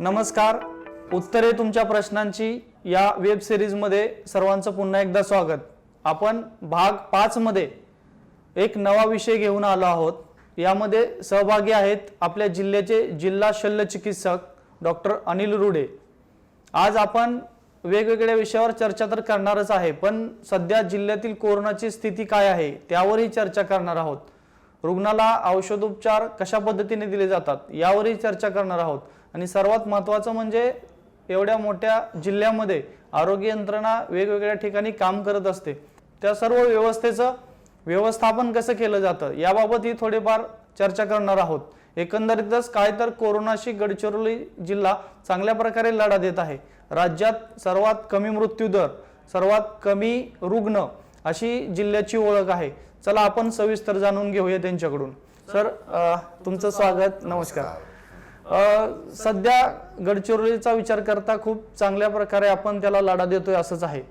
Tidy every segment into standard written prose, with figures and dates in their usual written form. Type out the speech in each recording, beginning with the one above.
नमस्कार. उत्तरे तुमच्या प्रश्नांची या वेब सिरीजमध्ये सर्वांचं पुन्हा एकदा स्वागत. आपण भाग 5 मध्ये एक नवा विषय घेऊन आलो आहोत. यामध्ये सहभागी आहेत आपल्या जिल्ह्याचे जिल्हा शल्य चिकित्सक डॉक्टर अनिल रुडे. आज आपण वेगवेगळ्या विषयावर चर्चा तर करणारच आहे, पण सध्या जिल्ह्यातील कोरोनाची स्थिती काय आहे त्यावरही चर्चा करणार आहोत. रुग्णाला औषधोपचार कशा पद्धतीने दिले जातात यावरही चर्चा करणार आहोत. आणि सर्वात महत्त्वाचं म्हणजे एवढ्या मोठ्या जिल्ह्यामध्ये आरोग्य यंत्रणा वेगवेगळ्या ठिकाणी काम करत असते, त्या सर्व व्यवस्थेचं व्यवस्थापन कसं केलं जातं याबाबतही थोडेफार चर्चा करणार आहोत. एकंदरीतच काय तर कोरोनाशी गडचिरोली जिल्हा चांगल्या प्रकारे लढा देत आहे. राज्यात सर्वात कमी मृत्यूदर, सर्वात कमी रुग्ण अशी जिल्ह्याची ओळख आहे. चला आपण सविस्तर जाणून घेऊया त्यांच्याकडून. सर, तुमचं स्वागत. नमस्कार. सध्या गडचिरोलीचा विचार करता खूप चांगल्या प्रकारे आपण त्याला लढा देतोय असंच आहे,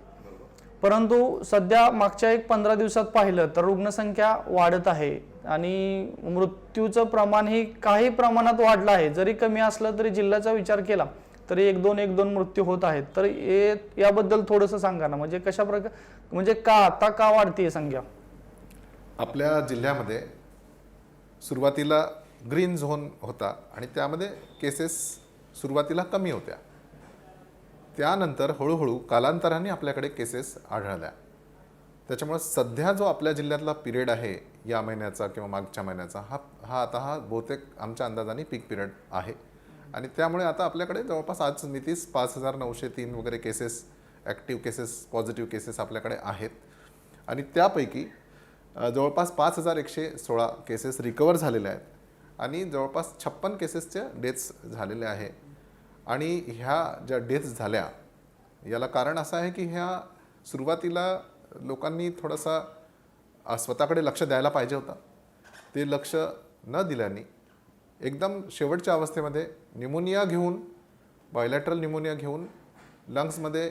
परंतु सध्या मागच्या 15 दिवसात पाहिलं तर रुग्णसंख्या वाढत आहे आणि मृत्यूचं प्रमाणही काही प्रमाणात वाढलं आहे. जरी कमी असलं तरी जिल्ह्याचा विचार केला तरी एक दोन मृत्यू होत आहेत. तर याबद्दल थोडंसं सांगा ना, म्हणजे कशा प्रकार, म्हणजे आता का वाढतीये संख्या? आपल्या जिल्ह्यामध्ये सुरुवातीला ग्रीन झोन होता आणि त्यामध्ये केसेस सुरुवातीला कमी होत्या. त्यानंतर हळूहळू कालांतराने आपल्याकडे केसेस आढळल्या. त्याच्यामुळे सध्या जो आपल्या जिल्ह्यातला पिरियड आहे या महिन्याचा किंवा मागच्या महिन्याचा हा बहुतेक आमच्या अंदाजाने पीक पिरियड आहे. आणि त्यामुळे आता आपल्याकडे जवळपास आज मितीस 5,903 वगैरे cases, active cases, positive cases आपल्याकडे आहेत. आणि त्यापैकी जवळपास 5,116 केसेस रिकवर झालेल्या आहेत आणि जवळपास 56 केसेसच्या डेथ्स झालेल्या आहे. आणि ह्या ज्या डेथ्स झाल्या याला कारण असं आहे की ह्या सुरुवातीला लोकांनी थोडंसं स्वतःकडे लक्ष द्यायला पाहिजे होतं. ते लक्ष न दिल्याने एकदम शेवटच्या अवस्थेमध्ये न्यूमोनिया घेऊन, बायलॅटरल न्यूमोनिया घेऊन लंग्समध्ये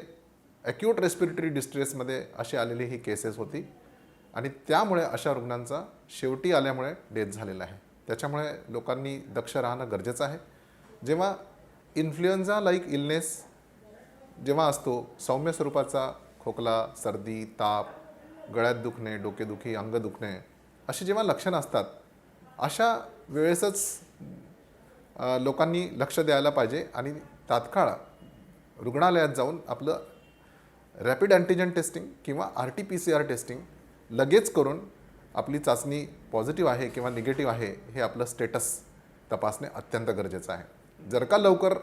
ॲक्यूट रेस्पिरेटरी डिस्ट्रेसमध्ये अशी आलेली ही केसेस होती. आणि त्यामुळे अशा रुग्णांचा शेवटी आल्यामुळे डेथ झालेला आहे. त्याच्यामुळे लोकांनी दक्ष राहणं गरजेचं आहे. जेव्हा इन्फ्लुएन्झा लाईक इलनेस जेव्हा असतो, सौम्य स्वरूपाचा खोकला, सर्दी, ताप, गळ्यात दुखणे, डोकेदुखी, अंग दुखणे अशी जेव्हा लक्षणं असतात, अशा वेळेसच लोकांनी लक्ष द्यायला पाहिजे आणि तात्काळ रुग्णालयात जाऊन आपलं रॅपिड अँटीजन टेस्टिंग किंवा RT-PCR टेस्टिंग लगेच करून आपली चाचणी पॉझिटिव्ह आहे किंवा निगेटिव्ह आहे हे आपलं स्टेटस तपासणे अत्यंत गरजेचं आहे. जर का लवकर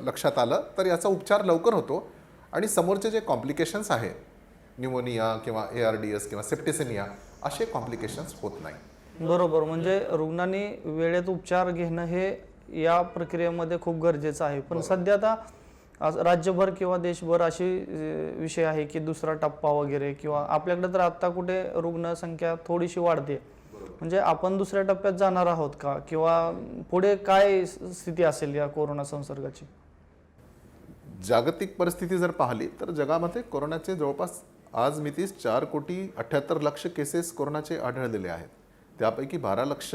लक्षात आलं तर याचा उपचार लवकर होतो आणि समोरचे जे कॉम्प्लिकेशन्स आहेत, न्यूमोनिया किंवा ARDS किंवा सेप्टिसेमिया, असे कॉम्प्लिकेशन्स होत नाही. बरोबर. म्हणजे रुग्णांनी वेळेत उपचार घेणं हे या प्रक्रियेमध्ये खूप गरजेचं आहे. पण सध्या आता राज्यभर किंवा देशभर अशी विषय आहे की दुसरा टप्पा वगैरे, किंवा आपल्याकडे तर आता कुठे रुग्णसंख्या थोडीशी वाढते, म्हणजे आपण दुसऱ्या टप्प्यात जाणार आहोत का, किंवा पुढे काय स्थिती असेल या कोरोना संसर्गाची? जागतिक परिस्थिती जर पाहिली तर जगामध्ये कोरोनाचे जवळपास आज मितीस 4,78,00,000 केसेस कोरोनाचे आढळलेले आहेत. त्यापैकी 12 लाख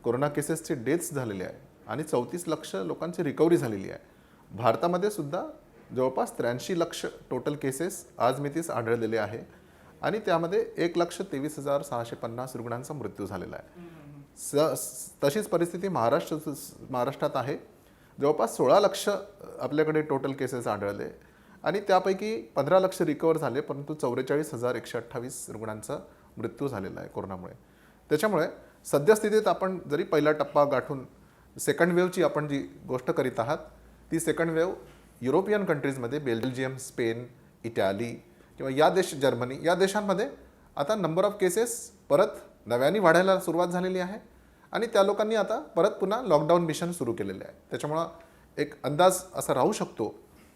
कोरोना केसेसचे डेथ्स झालेले आहे आणि 34 लाख लोकांची रिकव्हरी झालेली आहे. भारतामध्ये सुद्धा जवळपास 83 लाख टोटल केसेस आज मितीस आढळलेले आहे आणि त्यामध्ये 1,23,650 रुग्णांचा मृत्यू झालेला आहे. तशीच परिस्थिती महाराष्ट्रात आहे. जवळपास 16 लाख आपल्याकडे टोटल केसेस आढळले आणि त्यापैकी 15 लाख रिकवर झाले, परंतु 44,128 रुग्णांचा मृत्यू झालेला आहे कोरोनामुळे. त्याच्यामुळे सद्यस्थितीत आपण जरी पहिला टप्पा गाठून सेकंड वेव्हची आपण जी गोष्ट करीत आहात, ती सेकंड वेव्ह युरोपियन कंट्रीजमध्ये बेल्जियम, स्पेन, इटाली किंवा जर्मनी या देशांमध्ये आता नंबर ऑफ केसेस परत नव्याने वाढायला सुरुवात झालेली आहे आणि त्या लोकांनी आता परत पुन्हा लॉकडाऊन मिशन सुरू केलेले आहे. त्याच्यामुळं एक अंदाज असा राहू शकतो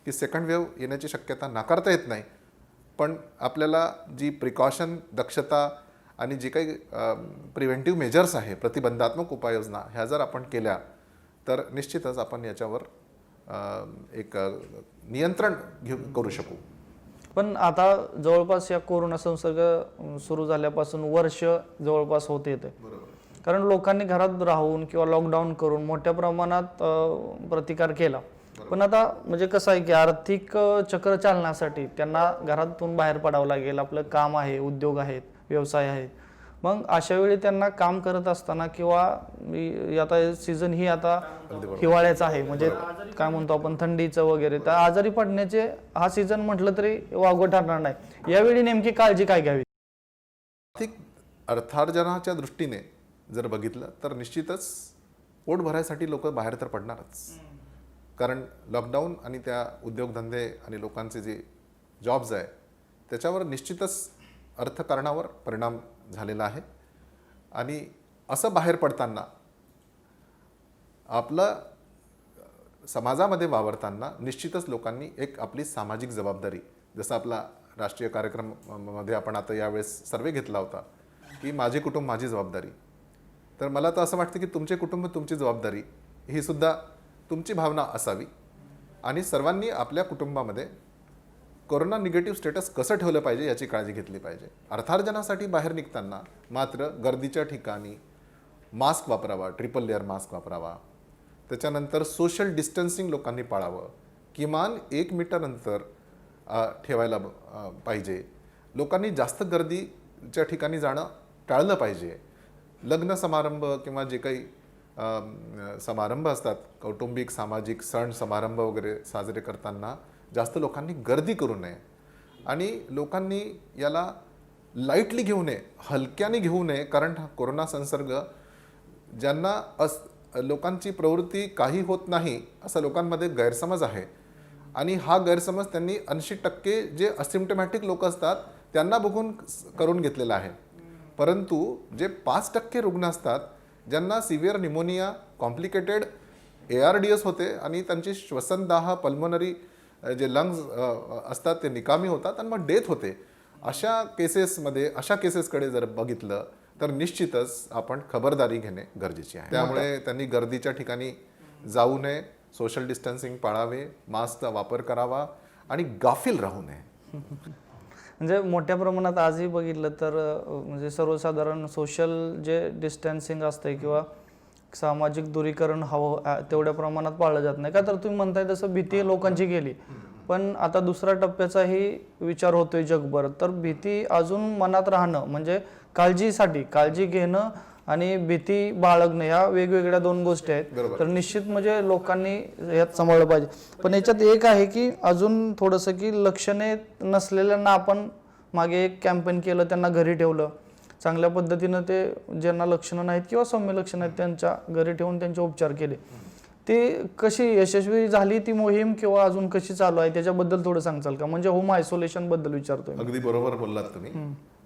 की सेकंड वेव्ह येण्याची शक्यता नाकारता येत नाही. पण आपल्याला जी प्रिकॉशन, दक्षता आणि जी काही प्रिव्हेंटिव्ह मेजर्स आहे, प्रतिबंधात्मक उपाययोजना, ह्या जर आपण केल्या तर निश्चितच आपण याच्यावर एक नियंत्रण करू शकू. पण आता जवळपास या कोरोना संसर्ग सुरू झाल्यापासून वर्ष जवळपास होत येते. कारण लोकांनी घरात राहून किंवा लॉकडाऊन करून मोठ्या प्रमाणात प्रतिकार केला. पण आता म्हणजे कसं आहे की आर्थिक चक्र चालण्यासाठी त्यांना घरातून बाहेर पडावं लागेल. आपलं काम आहे, उद्योग आहेत, व्यवसाय आहेत. मग अशा वेळी त्यांना काम करत असताना किंवा आता सीझन ही आता हिवाळ्याचा आहे, म्हणजे काय म्हणतो आपण थंडीचं वगैरे, तर आजारी पडण्याचे हा सीझन म्हटलं तरी वावगं ठरणार नाही. यावेळी नेमकी काळजी काय घ्यावी? आर्थिक अर्थार्जनाच्या दृष्टीने जर बघितलं तर निश्चितच पोट भरायसाठी लोक बाहेर तर पडणारच. कारण लॉकडाऊन आणि त्या उद्योगधंदे आणि लोकांचे जे जॉब्स आहे त्याच्यावर निश्चितच अर्थकारणावर परिणाम झालेला आहे. आणि असं बाहेर पडताना आपलं समाजामध्ये वावरताना निश्चितच लोकांनी एक आपली सामाजिक जबाबदारी, जसं आपला राष्ट्रीय कार्यक्रमामध्ये आपण आता यावेळेस सर्वे घेतला होता की माझे कुटुंब माझी जबाबदारी, तर मला तर असं वाटतं की तुमचे कुटुंब तुमची जबाबदारी ही सुद्धा तुमची भावना असावी. आणि सर्वांनी आपल्या कुटुंबामध्ये कोरोना निगेटिव्ह स्टेटस कसं ठेवलं पाहिजे याची काळजी घेतली पाहिजे. अर्थार्जनासाठी बाहेर निघताना मात्र गर्दीच्या ठिकाणी मास्क वापरावा, ट्रिपल लेअर मास्क वापरावा. त्याच्यानंतर सोशल डिस्टन्सिंग लोकांनी पाळावं, किमान 1 मीटर अंतर ठेवायला पाहिजे. लोकांनी जास्त गर्दीच्या ठिकाणी जाणं टाळलं पाहिजे. लग्न समारंभ किंवा जे काही समारंभ असतात, कौटुंबिक सामाजिक सण समारंभ वगैरे साजरे करताना जास्त लोकांनी गर्दी करू नये. आणि लोकांनी याला लाईटली घेऊ नये, हलक्याने घेऊ नये. कारण कोरोना संसर्ग ज्यांना लोकांची प्रवृत्ती काही होत नाही असा लोकांमध्ये गैरसमज आहे. आणि हा गैरसमज त्यांनी 80% जे असिम्प्टमॅटिक लोक असतात त्यांना बघून करून घेतलेला आहे. परंतु जे 5% रुग्ण असतात ज्यांना सिव्हिअर निमोनिया, कॉम्प्लिकेटेड ARDS होते आणि त्यांची श्वसनदाह, पल्मोनरी जे लंग्स असतात ते निकामी होतात आणि मग डेथ होते. अशा केसेसकडे जर बघितलं तर निश्चितच आपण खबरदारी घेणे गरजेचे आहे. त्यामुळे त्यांनी गर्दीच्या ठिकाणी जाऊ नये, सोशल डिस्टन्सिंग पाळावे, मास्कचा वापर करावा आणि गाफील राहू नये. म्हणजे मोठ्या प्रमाणात आजही बघितलं तर म्हणजे सर्वसाधारण सोशल जे डिस्टन्सिंग असते किंवा सामाजिक दूरीकरण हवं तेवढ्या प्रमाणात पाळलं जात नाही. का तर तुम्ही म्हणताय तसं भीती लोकांची गेली, पण आता दुसऱ्या टप्प्याचाही विचार होतोय जगभर. तर भीती अजून मनात राहणं म्हणजे काळजी घेणं आणि भीती बाळगणं ह्या वेगवेगळ्या 2 गोष्टी आहेत. तर निश्चित म्हणजे लोकांनी यात सांभाळलं पाहिजे. पण याच्यात एक आहे की अजून थोडंसं की लक्षणे नसलेल्यांना आपण मागे एक कॅम्पेन केलं, त्यांना घरी ठेवलं चांगल्या पद्धतीनं. ते ज्यांना लक्षणं नाहीत किंवा सौम्य लक्षणं आहेत त्यांच्या घरी ठेवून त्यांचे उपचार केले. ते कशी यशस्वी झाली ती मोहीम किंवा अजून कशी चालू आहे त्याच्याबद्दल थोडं सांगचाल का? म्हणजे होम आयसोलेशन बद्दल विचारतोय. अगदी बरोबर बोललात तुम्ही.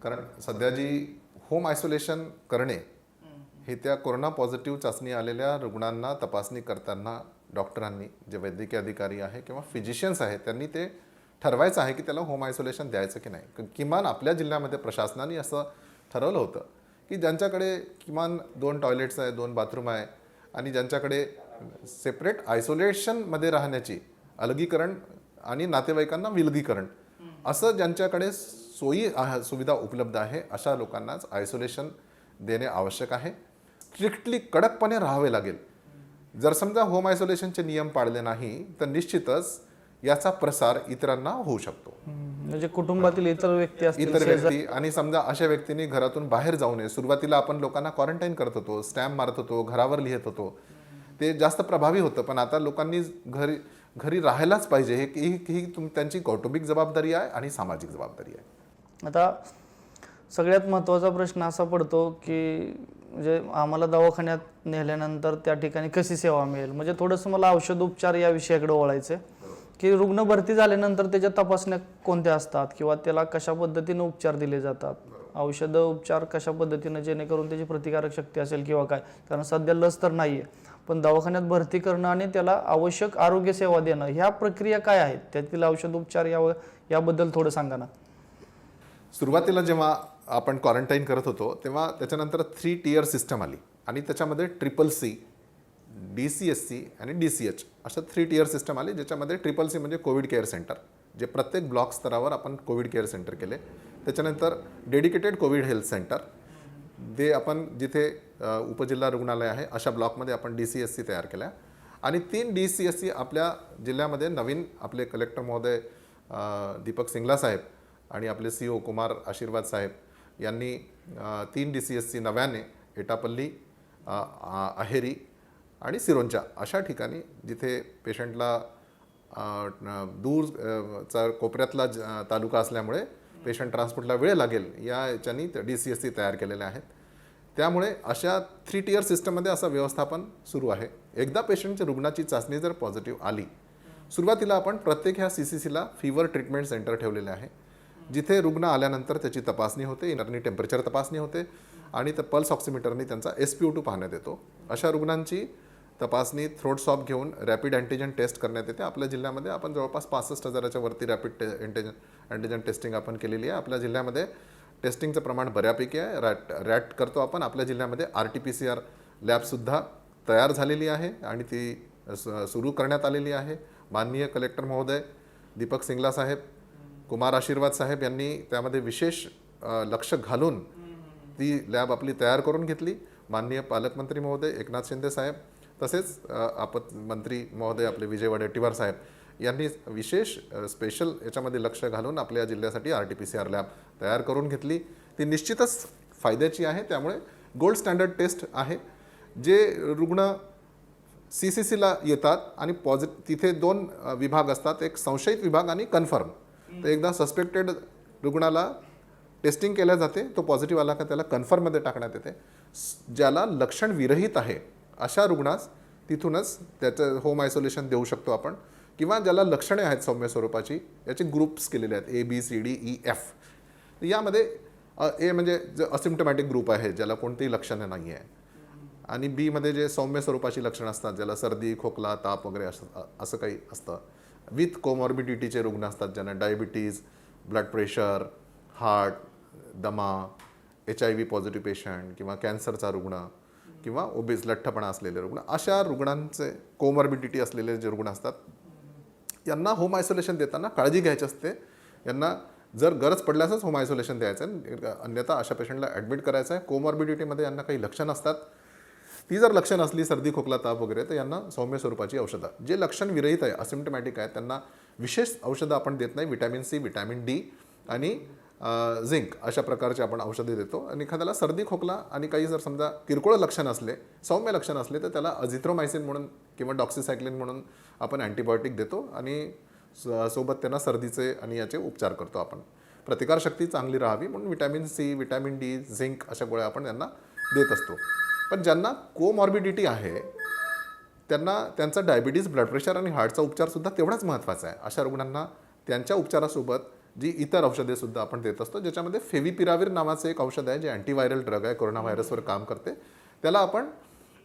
कारण सध्या जी होम आयसोलेशन करणे हे त्या कोरोना पॉझिटिव्ह चाचणी आलेल्या रुग्णांना तपासणी करताना डॉक्टरांनी, जे वैद्यकीय अधिकारी आहे किंवा फिजिशियन्स आहेत, त्यांनी ते ठरवायचं आहे की त्याला होम आयसोलेशन द्यायचं की नाही. किमान आपल्या जिल्ह्यामध्ये प्रशासनाने असं ठरवलं होतं की ज्यांच्याकडे किमान 2 टॉयलेट्स आहे, 2 बाथरूम आहे आणि ज्यांच्याकडे सेपरेट आयसोलेशनमध्ये राहण्याची अलगीकरण आणि नातेवाईकांना विलगीकरण असं ज्यांच्याकडे सुविधा उपलब्ध आहे अशा लोकांनाच आयसोलेशन देणे आवश्यक आहे. स्ट्रिक्टली कडकपणे राहावे लागेल. जर समजा होम आयसोलेशनचे नियम पाळले नाही तर निश्चितच याचा प्रसार इतरांना होऊ शकतो. म्हणजे कुटुंबातील इतर व्यक्ती आणि समजा अशा व्यक्तींनी घरातून बाहेर जाऊ नये. सुरुवातीला आपण लोकांना क्वारंटाईन करत होतो, स्टॅम्प मारत होतो, घरावर लिहित होतो, ते जास्त प्रभावी होतं. पण आता लोकांनी घरी राहायलाच पाहिजे. ही त्यांची कौटुंबिक जबाबदारी आहे आणि सामाजिक जबाबदारी आहे. आता सगळ्यात महत्त्वाचा प्रश्न असा पडतो की म्हणजे आम्हाला दवाखान्यात नेल्यानंतर त्या ठिकाणी कशी सेवा मिळेल. म्हणजे थोडंसं मला औषध उपचार या विषयाकडे वळायचं आहे की रुग्ण भरती झाल्यानंतर त्याच्या तपासण्या कोणत्या असतात किंवा त्याला कशा पद्धतीने उपचार दिले जातात, औषध उपचार कशा पद्धतीने जेणेकरून त्याची प्रतिकारक शक्ती असेल किंवा काय. कारण सध्या लस तर नाही आहे, पण दवाखान्यात भरती करणं आणि त्याला आवश्यक आरोग्य सेवा देणं ह्या प्रक्रिया काय आहेत, त्यातील औषध उपचार याबद्दल थोडं सांगा ना. सुरुवातीला जेव्हा आपण क्वारंटाईन करत होतो तेव्हा त्याच्यानंतर 3 टियर सिस्टम आली आणि त्याच्यामध्ये CCC, DCSC आणि DCH अशा 3 टियर सिस्टम आली. ज्याच्यामध्ये CCC म्हणजे कोविड केअर सेंटर, जे प्रत्येक ब्लॉक स्तरावर आपण कोविड केअर सेंटर केले. त्याच्यानंतर डेडिकेटेड कोविड हेल्थ सेंटर, ते आपण जिथे उपजिल्हा रुग्णालय आहे अशा ब्लॉकमध्ये आपण DCSC तयार केल्या आणि 3 DCSC आपल्या जिल्ह्यामध्ये नवीन आपले कलेक्टर महोदय दीपक सिंगला साहेब आणि आपले CO कुमार आशीर्वाद साहेब यांनी 3 DCSC नव्याने एटापल्ली, अहेरी आणि सिरोंचा अशा ठिकाणी जिथे पेशंटला दूरचा कोपऱ्यातला तालुका असल्यामुळे पेशंट ट्रान्सपोर्टला वेळ लागेल या याच्यानी DCSC तयार केलेले आहेत. त्यामुळे अशा 3 टियर सिस्टममध्ये असं व्यवस्थापन सुरू आहे. एकदा पेशंटच्या रुग्णाची चाचणी जर पॉझिटिव्ह आली, सुरुवातीला आपण प्रत्येक ह्या CCCला फीवर ट्रीटमेंट सेंटर ठेवलेले आहे, जिथे रुग्ण आल्यानंतर त्याची तपासणी होते, इंटरनी टेम्परेचर तपासणी होते आणि त्या पल्स ऑक्सिमीटरने त्यांचा SpO2 पाहण्यात येतो. अशा रुग्णांची तपासणी थ्रोट स्वॅब घेऊन रॅपिड अँटीजन टेस्ट करण्यात येते. आपल्या जिल्ह्यामध्ये आपण जवळपास 65,000च्या वरती रॅपिड अँटीजन टेस्टिंग आपण केलेली आहे. आपल्या जिल्ह्यामध्ये टेस्टिंगचं प्रमाण बऱ्यापैकी आहे. रॅट करतो आपण. आपल्या जिल्ह्यामध्ये RT-PCR लॅबसुद्धा तयार झालेली आहे आणि ती सुरू करण्यात आलेली आहे. माननीय कलेक्टर महोदय दीपक सिंगला साहेब, कुमार आशीर्वाद साहेब यांनी त्यामध्ये विशेष लक्ष घालून ती लॅब आपली तयार करून घेतली. माननीय पालकमंत्री महोदय एकनाथ शिंदे साहेब तसेच मंत्री महोदय आपले विजय वडेट्टीवार साहेब यांनी विशेष स्पेशल याच्यामध्ये लक्ष घालून आपल्या जिल्ह्यासाठी RT-PCR लॅब तयार करून घेतली. ती निश्चितच फायद्याची आहे. त्यामुळे गोल्ड स्टँडर्ड टेस्ट आहे. जे रुग्ण CCCला येतात आणि तिथे 2 विभाग असतात, एक संशयित विभाग आणि कन्फर्म. तर एकदा सस्पेक्टेड रुग्णाला टेस्टिंग केल्या जाते, तो पॉझिटिव्ह आला का त्याला कन्फर्ममध्ये टाकण्यात येते. ज्याला लक्षण विरहित आहे अशा रुग्णास तिथूनच त्याचं होम आयसोलेशन देऊ शकतो आपण, किंवा ज्याला लक्षणे आहेत सौम्य स्वरूपाची, याचे ग्रुप्स केलेले आहेत ABCDEF. यामध्ये A म्हणजे जे असिम्प्टमॅटिक ग्रुप आहे, ज्याला कोणतीही लक्षणे नाही आहे, आणि B मध्ये जे सौम्य स्वरूपाची लक्षणं असतात, ज्याला सर्दी, खोकला, ताप वगैरे असं काही असतं. विथ कोमॉर्बिडिटीचे रुग्ण असतात, ज्यांना डायबिटीज, ब्लड प्रेशर, हार्ट, दमा, HIV पॉझिटिव्ह पेशंट किंवा कॅन्सरचा रुग्ण किंवा ओबेस लठ्ठपणा असलेले रुग्ण, अशा रुग्णांचे कोमॉर्बिडिटी असलेले जे रुग्ण असतात यांना होम आयसोलेशन देताना काळजी घ्यायची असते. यांना जर गरज पडल्यासच होम आयसोलेशन द्यायचं आहे, अन्यथा अशा पेशंटला ॲडमिट करायचं आहे. कोमॉर्बिडिटीमध्ये यांना काही लक्षणं असतात, ती जर लक्षण असली सर्दी, खोकला, ताप वगैरे, तर यांना सौम्य स्वरूपाची औषधं. जे लक्षण विरहित आहे, असिम्प्टमॅटिक आहे, त्यांना विशेष औषधं आपण देत नाही. व्हिटॅमिन C, व्हिटॅमिन D आणि झिंक अशा प्रकारचे आपण औषधे देतो. आणि एखाद्याला सर्दी, खोकला आणि काही जर समजा किरकोळ लक्षण असले, सौम्य लक्षण असले, तर त्याला अझिथ्रोमायसिन म्हणून किंवा डॉक्सिसायक्लिन म्हणून आपण अँटीबायोटिक देतो आणि सोबत त्यांना सर्दीचे आणि याचे उपचार करतो आपण. प्रतिकारशक्ती चांगली राहावी म्हणून vitamin C, vitamin D, zinc अशा गोळ्या आपण त्यांना देत असतो. पण ज्यांना कोमॉर्बिडिटी आहे त्यांना त्यांचा डायबिटीज, ब्लड प्रेशर आणि हार्टचा उपचारसुद्धा तेवढाच महत्त्वाचा आहे. अशा रुग्णांना त्यांच्या उपचारासोबत जी इतर औषधे सुद्धा आपण देत असतो, ज्याच्यामध्ये फेविपिराविर नावाचं एक औषध आहे, जे अँटीव्हायरल ड्रग आहे, कोरोना व्हायरसवर काम करते. त्याला आपण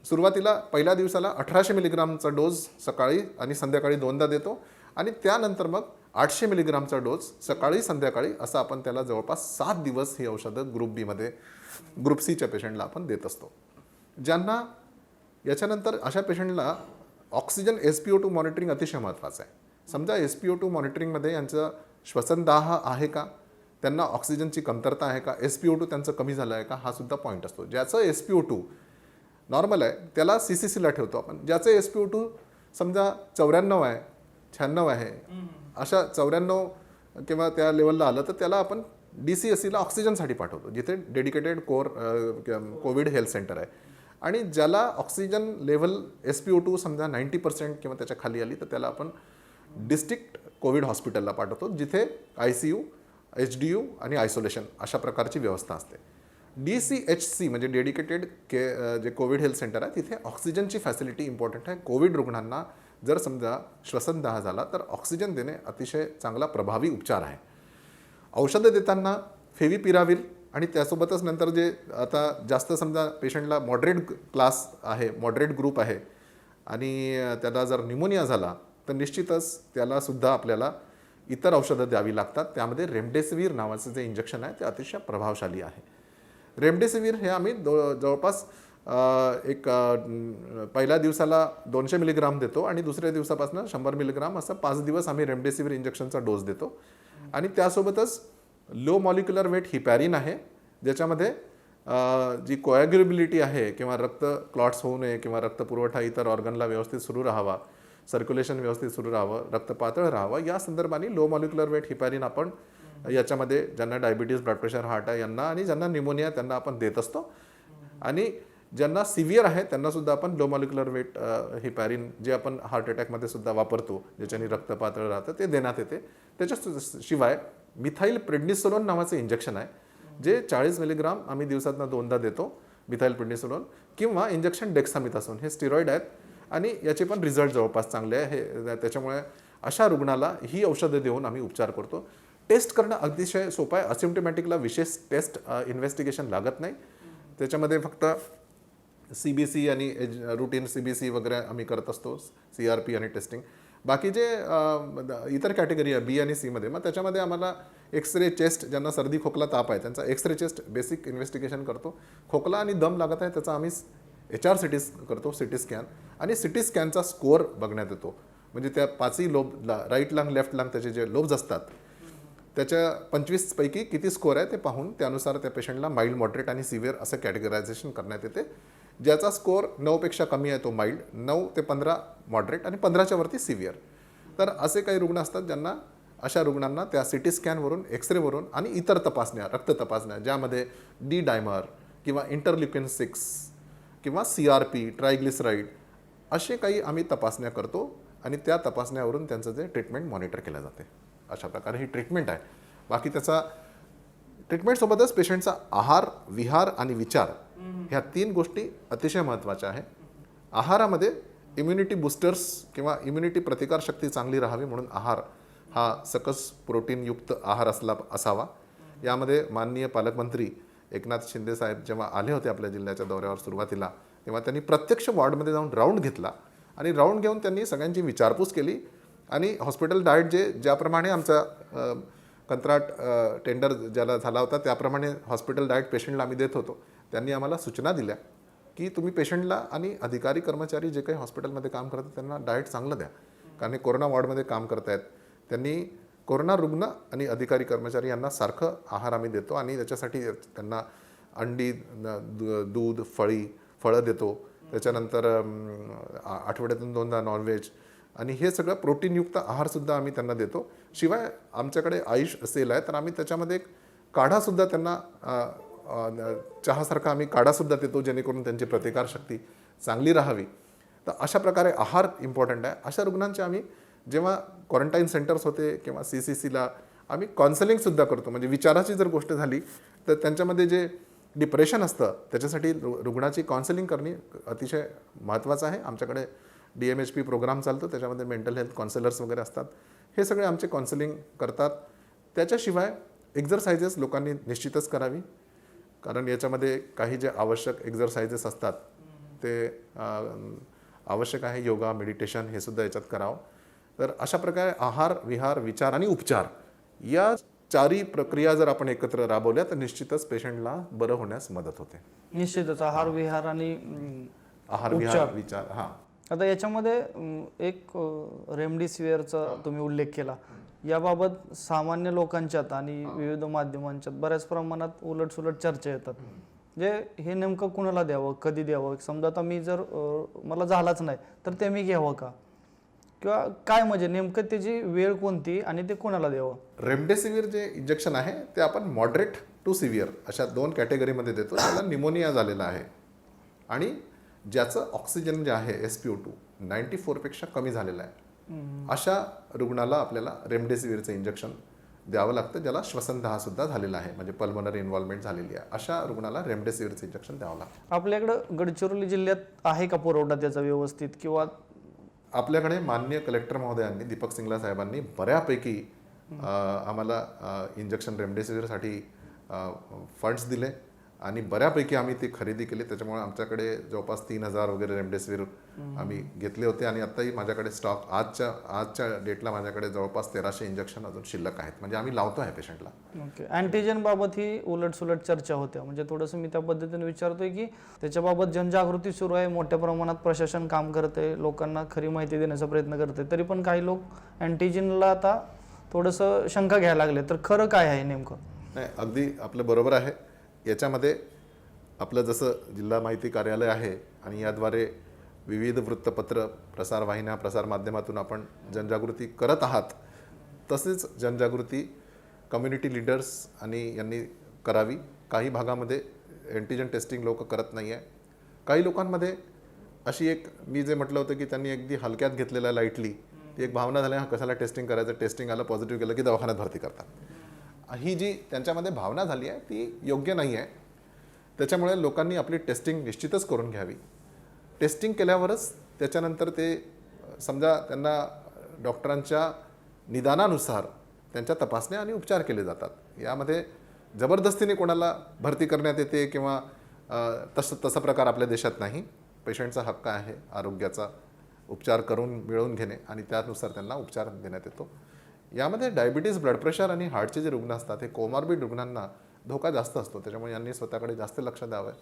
सुरुवातीला पहिल्या दिवसाला 1800 मिलीग्रामचा डोस सकाळी आणि संध्याकाळी 2दा देतो आणि त्यानंतर मग 800 मिलीग्रामचा डोस सकाळी संध्याकाळी असं आपण त्याला जवळपास 7 दिवस ही औषधं ग्रुप B मध्ये, ग्रुप Cच्या पेशंटला आपण देत असतो. ज्यांना याच्यानंतर अशा पेशंटला ऑक्सिजन SpO2 मॉनिटरिंग अतिशय महत्त्वाचं आहे. समजा SpO2 मॉनिटरिंगमध्ये यांचं श्वसनदाह आहे का, त्यांना ऑक्सिजनची कमतरता आहे का, SpO2 त्यांचं कमी झालं आहे का, हा सुद्धा पॉईंट असतो. ज्याचं SpO2 नॉर्मल आहे त्याला CCCला ठेवतो आपण. ज्याचं SpO2 समजा 94 आहे, 96 आहे, अशा 94 किंवा त्या लेवलला आलं तर त्याला आपण DCSCला ऑक्सिजनसाठी पाठवतो, जिथे डेडिकेटेड कोविड हेल्थ सेंटर आहे. आणि ज्याला ऑक्सिजन लेवल SpO2 समजा 90% किंवा त्याच्या खाली आली तर त्याला आपण डिस्ट्रिक्ट कोविड हॉस्पिटलला पाठवतो, जिथे ICU, HDU आणि आयसोलेशन अशा प्रकारची व्यवस्था असते. DCHC म्हणजे डेडिकेटेड जे कोविड हेल्थ सेंटर आहे, तिथे ऑक्सिजनची फॅसिलिटी इम्पॉर्टंट आहे. कोविड रुग्णांना जर समजा श्वसनदाह झाला तर ऑक्सिजन देणे अतिशय चांगला प्रभावी उपचार आहे. औषधं देताना फेविपिराविर आणि त्यासोबतच नंतर जे आता जास्त समजा पेशंटला मॉडरेट क्लास आहे, मॉडरेट ग्रुप आहे आणि त्याला जर न्यूमोनिया झाला तर निश्चितच त्यालासुद्धा आपल्याला इतर औषधं द्यावी लागतात. त्यामध्ये रेमडेसिवीर नावाचं जे इंजेक्शन आहे ते अतिशय प्रभावशाली आहे. रेमडेसिवीर हे आम्ही जवळपास एक पहिल्या दिवसाला 200 मिलीग्राम देतो आणि दुसऱ्या दिवसापासून 100 मिलीग्राम असं 5 दिवस आम्ही रेमडेसिवीर इंजेक्शनचा डोस देतो. आणि त्यासोबतच लो मॉलिक्युलर वेट हिपॅरिन आहे, ज्याच्यामध्ये जी कोॲग्युलेबिलिटी आहे किंवा रक्त क्लॉट्स होऊ नये किंवा रक्तपुरवठा इतर ऑर्गनला व्यवस्थित सुरू राहावा, सर्क्युलेशन व्यवस्थित सुरू राहावं, रक्त पातळ राहावं, या संदर्भाने लो मॉलिक्युलर वेट हिपॅरिन आपण याच्यामध्ये ज्यांना डायबिटीज, ब्लड प्रेशर, हार्ट आहे यांना आणि ज्यांना निमोनिया त्यांना आपण देत असतो. आणि ज्यांना सिव्हिअर आहे त्यांना सुद्धा आपण लो मॉलिक्युलर वेट हिपॅरिन जे आपण हार्ट अटॅकमध्ये सुद्धा वापरतो, ज्याच्याने रक्त पातळ राहतं, ते देण्यात येते. त्याच्याशिवाय मिथाईल प्रेडनिसोलोन नावाचं इंजेक्शन आहे, जे 40 मिलीग्राम आम्ही दिवसातनं 2दा देतो, मिथाईल प्रेडनिसोलोन, किंवा इंजेक्शन डेक्सामिथासोन. हे स्टिरॉइड आहेत आणि याचे पण रिझल्ट जवळपास चांगले आहे. हे त्याच्यामुळे अशा रुग्णाला ही औषधं देऊन आम्ही उपचार करतो. टेस्ट करणं अतिशय सोपं आहे. असिम्प्टोमॅटिकला विशेष टेस्ट इन्व्हेस्टिगेशन लागत नाही. त्याच्यामध्ये फक्त CBC आणि रुटीन CBC वगैरे आम्ही करत असतो, CRP आणि टेस्टिंग. बाकी जे इतर कॅटेगरी आहे B आणि C मध्ये, मग त्याच्यामध्ये आम्हाला एक्सरे चेस्ट, ज्यांना सर्दी खोकला ताप आहे त्यांचा एक्सरे चेस्ट बेसिक इन्व्हेस्टिगेशन करतो. खोकला आणि दम लागत आहे त्याचा आम्ही HRCT करतो, CT स्कॅन, आणि CT स्कॅनचा स्कोअर बघण्यात येतो. म्हणजे त्या 5ही लोबला, राईट लंग, लेफ्ट लंग, त्याचे जे लोब्स असतात त्याच्या 25 पैकी किती स्कोअर आहे ते पाहून त्यानुसार त्या पेशंटला माइल्ड, मॉडरेट आणि सिव्हिअर असं कॅटेगरायझेशन करण्यात येते. ज्याचा स्कोअर 9पेक्षा कमी आहे तो माइल्ड, 9 ते 15 मॉडरेट आणि 15च्या वरती सिव्हिअर. तर असे काही रुग्ण असतात ज्यांना, अशा रुग्णांना त्या CT स्कॅनवरून, एक्सरेवरून आणि इतर तपासण्या, रक्त तपासण्या, ज्यामध्ये डी डायमर किंवा इंटरल्युकिन 6 किंवा CRP, ट्रायग्लिसराईड, असे काही आम्ही तपासण्या करतो आणि त्या तपासण्यावरून त्यांचं जे ट्रीटमेंट मॉनिटर केलं जाते. अशा प्रकारे ही ट्रीटमेंट आहे. बाकी त्याचा ट्रीटमेंटसोबतच पेशंटचा आहार, विहार आणि विचार, ह्या 3 गोष्टी अतिशय महत्त्वाच्या आहे. आहारामध्ये इम्युनिटी बूस्टर्स किंवा इम्युनिटी प्रतिकारशक्ती चांगली राहावी म्हणून आहार हा सकस प्रोटीनयुक्त आहार असावा. यामध्ये माननीय पालकमंत्री एकनाथ शिंदे साहेब जेव्हा आले होते आपल्या जिल्ह्याच्या दौऱ्यावर सुरुवातीला, तेव्हा त्यांनी प्रत्यक्ष वॉर्डमध्ये जाऊन राऊंड घेतला आणि राऊंड घेऊन त्यांनी सगळ्यांची विचारपूस केली. आणि हॉस्पिटल डाएट ज्याप्रमाणे आमचा कंत्राट टेंडर ज्याला झाला होता त्याप्रमाणे हॉस्पिटल डाएट पेशंटला आम्ही देत होतो. त्यांनी आम्हाला सूचना दिल्या की तुम्ही पेशंटला आणि अधिकारी कर्मचारी जे काही हॉस्पिटलमध्ये काम करतात त्यांना डाएट चांगलं द्या, कारण हे कोरोना वॉर्डमध्ये काम करतायत. त्यांनी कोरोना रुग्ण आणि अधिकारी कर्मचारी यांना सारखं आहार आम्ही देतो आणि त्याच्यासाठी त्यांना अंडी, दूध, फळं देतो. त्याच्यानंतर आठवड्यातून 2दा नॉनव्हेज आणि हे सगळं प्रोटीनयुक्त आहारसुद्धा आम्ही त्यांना देतो. शिवाय आमच्याकडे आयुष सेल आहे, तर आम्ही त्याच्यामध्ये एक काढासुद्धा त्यांना, चहासारखा आम्ही काढासुद्धा देतो, जेणेकरून त्यांची प्रतिकारशक्ती चांगली राहावी. तर अशा प्रकारे आहार इम्पॉर्टंट आहे. अशा रुग्णांचे आम्ही जेव्हा क्वारंटाईन सेंटर्स होते किंवा CCCला आम्ही काउन्सिलिंगसुद्धा करतो. म्हणजे विचाराची जर गोष्ट झाली तर त्यांच्यामध्ये जे डिप्रेशन असतं त्याच्यासाठी रुग्णाची काउन्सिलिंग करणे अतिशय महत्त्वाचं आहे. आमच्याकडे DMHP प्रोग्राम चालतो, त्याच्यामध्ये मेंटल हेल्थ काउन्सिलर्स वगैरे असतात. हे सगळे आमचे काउन्सिलिंग करतात. त्याच्याशिवाय एक्झरसाइजेस लोकांनी निश्चितच करावी, कारण याच्यामध्ये काही जे आवश्यक एक्झरसाइजेस असतात ते आवश्यक आहे. योगा, मेडिटेशन हे सुद्धा याच्यात करावं. तर अशा प्रकारे आहार, विहार, विचार आणि उपचार या 4ही प्रक्रिया जर आपण एकत्र राबवल्या तर निश्चितच पेशंटला बरं होण्यास मदत होते. निश्चितच आहार, विहार आणि आहार, विहार, विचार. हां, आता याच्यामध्ये एक रेमडेसिवीरचा तुम्ही उल्लेख केला. याबाबत सामान्य लोकांच्यात आणि विविध माध्यमांच्यात बऱ्याच प्रमाणात उलटसुलट चर्चा येतात. जे हे नेमकं कुणाला द्यावं, कधी द्यावं, समजा आता मी जर मला झालाच नाही तर ते मी घ्यावं का, किंवा काय, म्हणजे नेमकं त्याची वेळ कोणती आणि ते कोणाला द्यावं? रेमडेसिवीर जे इंजेक्शन आहे ते आपण मॉडरेट टू सिव्हिअर अशा 2 कॅटेगरीमध्ये देतो. त्याला निमोनिया झालेला आहे आणि ज्याचं ऑक्सिजन जे आहे SpO2 94पेक्षा कमी झालेलं आहे, अशा रुग्णाला आपल्याला रेमडेसिवीरचं इंजेक्शन द्यावं लागतं. ज्याला श्वसनदाह सुद्धा झालेला आहे, म्हणजे पल्मनरी इन्व्हॉल्वमेंट झालेली आहे, अशा रुग्णाला रेमडेसिवीरचं इंजेक्शन द्यावं लागतं. आपल्याकडं गडचिरोली जिल्ह्यात आहे का पुरवठा त्याचा व्यवस्थित? किंवा आपल्याकडे माननीय कलेक्टर महोदयांनी, दीपक सिंगला साहेबांनी बऱ्यापैकी आम्हाला इंजेक्शन रेमडेसिवीरसाठी फंड्स दिले आणि बऱ्यापैकी आम्ही ती खरेदी केली. त्याच्यामुळे आमच्याकडे जवळपास 3000 वगैरे रेमडेसिवीर आम्ही घेतले होते आणि आत्ताही माझ्याकडे स्टॉक, आजच्या डेटला माझ्याकडे जवळपास 1300 इंजेक्शन अजून शिल्लक आहेत. म्हणजे आम्ही लावतो आहे पेशंटला. ओके. अँटीजेन बाबत ही उलटसुलट चर्चा होत्या. म्हणजे थोडंसं मी त्या पद्धतीने विचारतोय की त्याच्याबाबत जनजागृती सुरू आहे, मोठ्या प्रमाणात प्रशासन काम करते, लोकांना खरी माहिती देण्याचा प्रयत्न करते, तरी पण काही लोक अँटीजेनला आता थोडंसं शंका घ्यायला लागले. तर खरं काय आहे नेमकं? नाही, अगदी आपलं बरोबर आहे. याच्यामध्ये आपलं जसं जिल्हा माहिती कार्यालय आहे आणि याद्वारे विविध वृत्तपत्र, प्रसारवाहिन्या, प्रसारमाध्यमातून आपण जनजागृती करत आहात, तसेच जनजागृती कम्युनिटी लीडर्स आणि यांनी करावी. काही भागामध्ये अँटीजन टेस्टिंग लोक करत नाही आहे. काही लोकांमध्ये अशी एक, मी जे म्हटलं होतं की त्यांनी अगदी हलक्यात घेतलेला लाईटली ती एक भावना झाली, हा कशाला टेस्टिंग करायचं, टेस्टिंग आलं पॉझिटिव्ह केलं की दवाखान्यात भरती करतात. ही जी त्यांच्यामध्ये भावना झाली आहे ती योग्य नाही आहे. त्याच्यामुळे लोकांनी आपली टेस्टिंग निश्चितच करून घ्यावी. टेस्टिंग केल्यावरच त्याच्यानंतर ते समजा त्यांना डॉक्टरांच्या निदानानुसार त्यांच्या तपासण्या आणि उपचार केले जातात. यामध्ये जबरदस्तीने कोणाला भरती करण्यात येते किंवा तसा प्रकार आपल्या देशात नाही. पेशंटचा हक्क आहे आरोग्याचा, उपचार करून मिळवून घेणे आणि त्यानुसार त्यांना उपचार देण्यात येतो. यामध्ये डायबिटीज, ब्लड प्रेशर आणि हार्टचे जे रुग्ण असतात हे कोमॉर्बिड रुग्णांना धोका जास्त असतो. त्याच्यामुळे यांनी स्वतःकडे जास्त लक्ष द्यावं.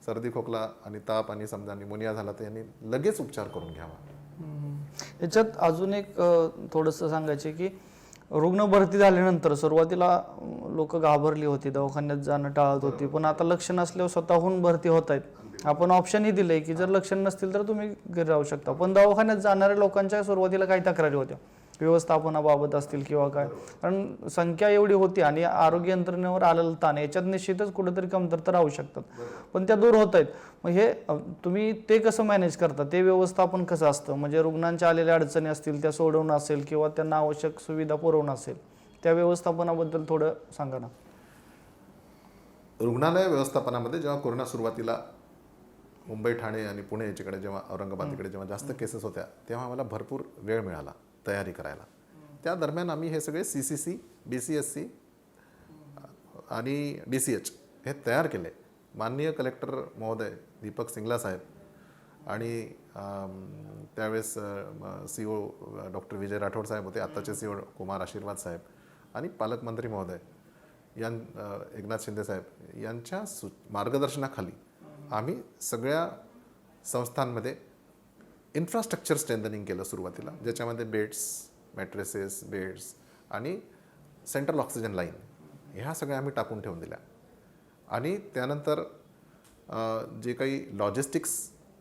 सर्दी, खोकला आणि ताप आणि समजा निमोनिया झाला तर यांनी लगेच उपचार करून घ्यावा. याच्यात अजून एक थोडंसं सांगायचे की रुग्ण भरती झाल्यानंतर सुरुवातीला लोक घाबरली होती, दवाखान्यात जाणं टाळत होती, पण आता लक्षण असल्यावर स्वतःहून भरती होत आहेत. आपण ऑप्शनही दिले की जर लक्षण नसतील तर तुम्ही घरी राहू शकता. पण दवाखान्यात जाणाऱ्या लोकांच्या सुरुवातीला काही तक्रारी होत्या व्यवस्थापनाबाबत असतील किंवा काय, कारण संख्या एवढी होती आणि आरोग्य यंत्रणेवर आलेलं ताण, याच्यात निश्चितच कुठेतरी कमतरता राहू शकतात, पण त्या दूर होत आहेत. मग हे तुम्ही ते कसं मॅनेज करता, ते व्यवस्थापन कसं असतं? म्हणजे रुग्णांच्या आलेल्या अडचणी असतील त्या सोडवणं असेल किंवा त्यांना आवश्यक सुविधा पुरवणं असेल, त्या व्यवस्थापनाबद्दल थोडं सांगा ना. रुग्णालय व्यवस्थापनामध्ये जेव्हा कोरोना सुरुवातीला मुंबई, ठाणे आणि पुणे याच्याकडे, जेव्हा औरंगाबाद इकडे जेव्हा जास्त केसेस होत्या, तेव्हा आम्हाला भरपूर वेळ मिळाला तयारी करायला. त्या दरम्यान आम्ही हे सगळे CCC, BCSC आणि DCH हे तयार केले. माननीय कलेक्टर महोदय दीपक सिंगला साहेब आणि त्यावेळेस CO डॉक्टर विजय राठोड साहेब होते, आत्ताचे CO कुमार आशीर्वाद साहेब आणि पालकमंत्री महोदय एकनाथ शिंदे साहेब यांच्या मार्गदर्शनाखाली आम्ही सगळ्या संस्थांमध्ये इन्फ्रास्ट्रक्चर स्ट्रेंथनिंग केलं सुरुवातीला, ज्याच्यामध्ये बेड्स, मॅट्रेसेस, बेड्स आणि सेंट्रल ऑक्सिजन लाईन ह्या सगळ्या आम्ही टाकून ठेवून दिल्या. आणि त्यानंतर जे काही लॉजिस्टिक्स,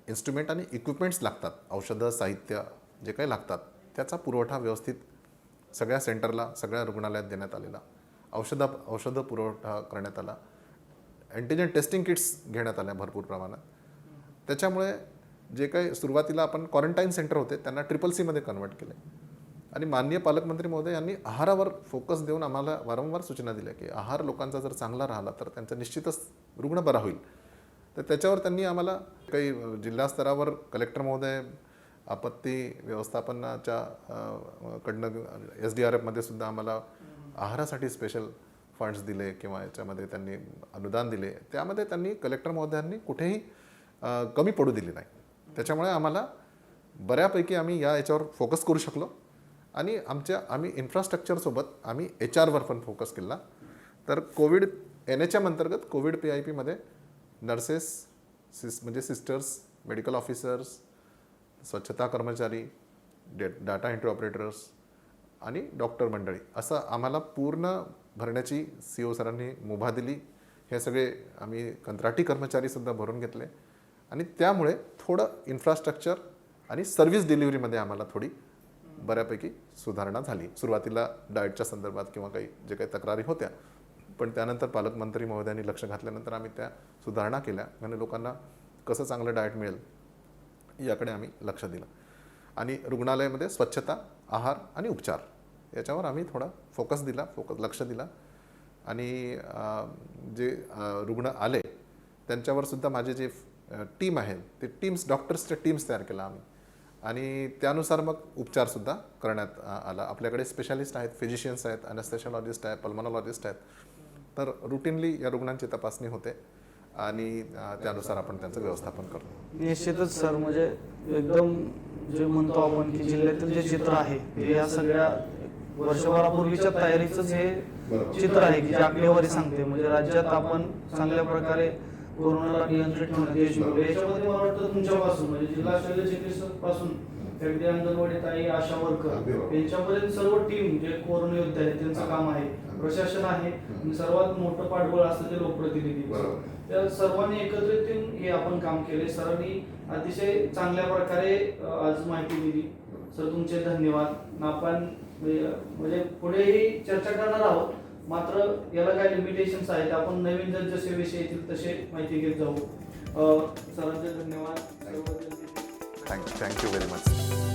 इन्स्ट्रुमेंट आणि इक्विपमेंट्स लागतात, औषधं, साहित्य जे काही लागतात, त्याचा पुरवठा व्यवस्थित सगळ्या सेंटरला, सगळ्या रुग्णालयात देण्यात आलेला. औषधं पुरवठा करण्यात आला. अँटीजन टेस्टिंग किट्स घेण्यात आल्या भरपूर प्रमाणात. त्याच्यामुळे जे काही सुरुवातीला आपण क्वारंटाईन सेंटर होते त्यांना CCC मध्ये कन्वर्ट केले. आणि माननीय पालकमंत्री महोदय यांनी आहारावर फोकस देऊन आम्हाला वारंवार सूचना दिल्या की आहार लोकांचा जर चांगला राहिला तर त्यांचा निश्चितच रुग्ण बरा होईल. तर त्याच्यावर त्यांनी आम्हाला काही जिल्हा स्तरावर कलेक्टर महोदय, आपत्ती व्यवस्थापनाच्या कडनं SDRF मध्ये सुद्धा आम्हाला आहारासाठी स्पेशल फंड्स दिले किंवा याच्यामध्ये त्यांनी अनुदान दिले. त्यामध्ये त्यांनी, कलेक्टर महोदयांनी कुठेही कमी पडू दिली नाही. त्याच्यामुळे आम्हाला बऱ्यापैकी आम्ही याच्यावर फोकस करू शकलो. आणि आम्ही इन्फ्रास्ट्रक्चरसोबत आम्ही HR वर पण फोकस केला. तर कोविड NHM अंतर्गत कोविड PIP मध्ये नर्सेस, म्हणजे सिस्टर्स, मेडिकल ऑफिसर्स, स्वच्छता कर्मचारी, डाटा एंट्री ऑपरेटर्स आणि डॉक्टर मंडळी असं आम्हाला पूर्ण भरण्याची CO सरांनी मुभा दिली. हे सगळे आम्ही कंत्राटी कर्मचारीसुद्धा भरून घेतले. आणि त्यामुळे थोडं इन्फ्रास्ट्रक्चर आणि सर्व्हिस डिलिव्हरीमध्ये आम्हाला थोडी बऱ्यापैकी सुधारणा झाली. सुरुवातीला डाएटच्या संदर्भात किंवा जे काही तक्रारी होत्या, पण त्यानंतर पालकमंत्री महोदयांनी लक्ष घातल्यानंतर आम्ही त्या सुधारणा केल्या. म्हणजे लोकांना कसं चांगलं डाएट मिळेल याकडे आम्ही लक्ष दिलं. आणि रुग्णालयामध्ये स्वच्छता, आहार आणि उपचार याच्यावर आम्ही थोडा लक्ष दिला. आणि जे रुग्ण आले त्यांच्यावर सुद्धा माझे जे टीम आहे ते डॉक्टर्सच्या टीम्स तयार केला आम्ही. आणि त्यानुसार मग उपचारसुद्धा करण्यात आला. आपल्याकडे स्पेशालिस्ट आहेत, फिजिशियन्स आहेत, ॲनेस्थेशियोलॉजिस्ट आहेत, पल्मोनॉलॉजिस्ट आहेत. तर रुटीनली या रुग्णांची तपासणी होते आणि त्यानुसार आपण त्यांचं व्यवस्थापन करतो. निश्चितच सर, म्हणजे एकदम जे म्हणतो आपण की जिल्ह्यातील जे चित्र आहे हे या सगळ्या वर्षभरापूर्वीच्या तयारीचंच हे चित्र आहे की जे आकडेवारी सांगते. म्हणजे राज्यात आपण चांगल्या प्रकारे कोरोनाला नियंत्रित ठेवण्यात यश मिळवले. याच्यामध्ये मला वाटतं तुमच्यापासून, म्हणजे जिल्हा शल्य चिकित्सक पासून अगदी अंगणवाडी ताई, आशा अगदी वर्कर बरोबर. यांच्यापर्यंत सर्व टीम जे कोरोना योद्धे आहेत त्यांचं काम आहे, प्रशासन आहे आणि सर्वात मोठं पाठबळ असतं ते लोकप्रतिनिधी. बरोबर. त्या सर्वांनी एकत्रित येऊन हे आपण काम केले. सरांनी अतिशय चांगल्या प्रकारे आज माहिती दिली. सर तुमचे धन्यवाद. आपण म्हणजे पुढेही चर्चा करणार आहोत, मात्र याला काही लिमिटेशन्स आहेत. आपण नवीन जसे विषय येतील तसे माहिती घेत जाऊ. सरांचे धन्यवाद. Thank you very much.